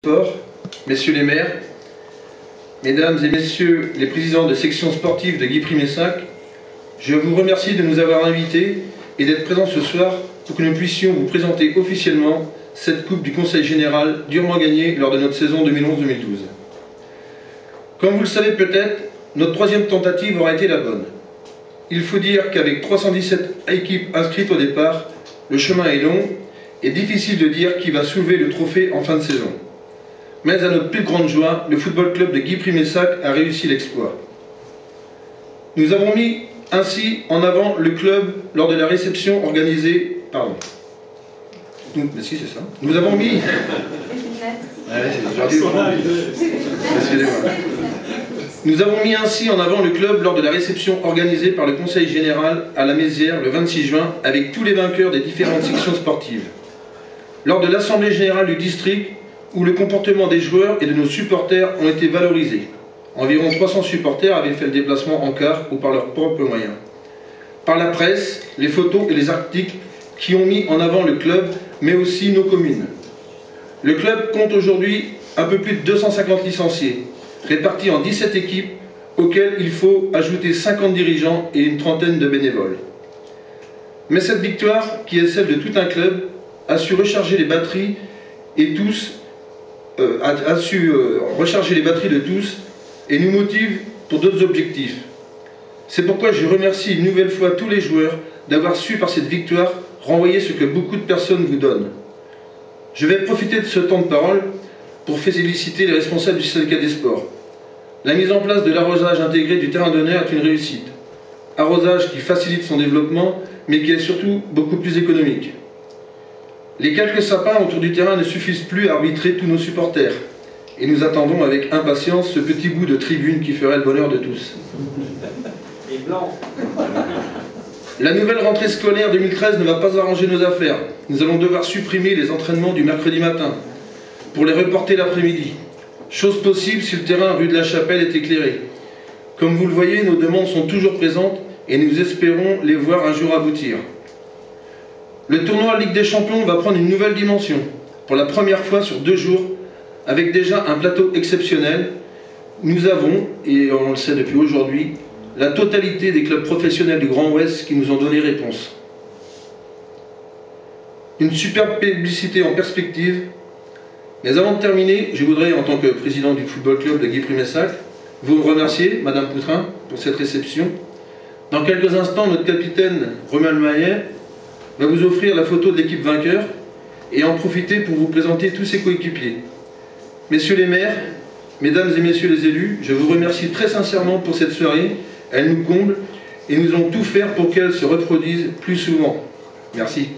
Sport, messieurs les maires, mesdames et messieurs les présidents de section sportive de Guipry-Messac, je vous remercie de nous avoir invités et d'être présents ce soir pour que nous puissions vous présenter officiellement cette Coupe du Conseil Général durement gagnée lors de notre saison 2011-2012. Comme vous le savez peut-être, notre troisième tentative aura été la bonne. Il faut dire qu'avec 317 équipes inscrites au départ, le chemin est long et difficile de dire qui va soulever le trophée en fin de saison. Mais à notre plus grande joie, le football club de Guipry-Messac a réussi l'exploit. Nous avons mis ainsi en avant le club lors de la réception organisée... Nous avons mis... Nous avons mis ainsi en avant le club lors de la réception organisée par le Conseil Général à la Mézières le 26 juin avec tous les vainqueurs des différentes sections sportives. Lors de l'Assemblée Générale du district, où le comportement des joueurs et de nos supporters ont été valorisés. Environ 300 supporters avaient fait le déplacement en car ou par leurs propres moyens. Par la presse, les photos et les articles qui ont mis en avant le club, mais aussi nos communes. Le club compte aujourd'hui un peu plus de 250 licenciés, répartis en 17 équipes, auxquelles il faut ajouter 50 dirigeants et une trentaine de bénévoles. Mais cette victoire, qui est celle de tout un club, a su recharger les batteries et tous recharger les batteries de tous et nous motive pour d'autres objectifs. C'est pourquoi je remercie une nouvelle fois tous les joueurs d'avoir su par cette victoire renvoyer ce que beaucoup de personnes vous donnent. Je vais profiter de ce temps de parole pour féliciter les responsables du syndicat des sports. La mise en place de l'arrosage intégré du terrain d'honneur est une réussite. Arrosage qui facilite son développement mais qui est surtout beaucoup plus économique. Les quelques sapins autour du terrain ne suffisent plus à arbitrer tous nos supporters. Et nous attendons avec impatience ce petit bout de tribune qui ferait le bonheur de tous. Et blanc. La nouvelle rentrée scolaire 2013 ne va pas arranger nos affaires. Nous allons devoir supprimer les entraînements du mercredi matin pour les reporter l'après-midi. Chose possible si le terrain rue de la Chapelle est éclairé. Comme vous le voyez, nos demandes sont toujours présentes et nous espérons les voir un jour aboutir. Le tournoi Ligue des Champions va prendre une nouvelle dimension, pour la première fois sur 2 jours, avec déjà un plateau exceptionnel. Nous avons, et on le sait depuis aujourd'hui, la totalité des clubs professionnels du Grand Ouest qui nous ont donné réponse. Une superbe publicité en perspective, mais avant de terminer, je voudrais, en tant que président du football club de Guipry-Messac, vous remercier, Madame Poutrin, pour cette réception. Dans quelques instants, notre capitaine Romain Maillet va vous offrir la photo de l'équipe vainqueur et en profiter pour vous présenter tous ses coéquipiers. Messieurs les maires, mesdames et messieurs les élus, je vous remercie très sincèrement pour cette soirée. Elle nous comble et nous allons tout faire pour qu'elle se reproduise plus souvent. Merci.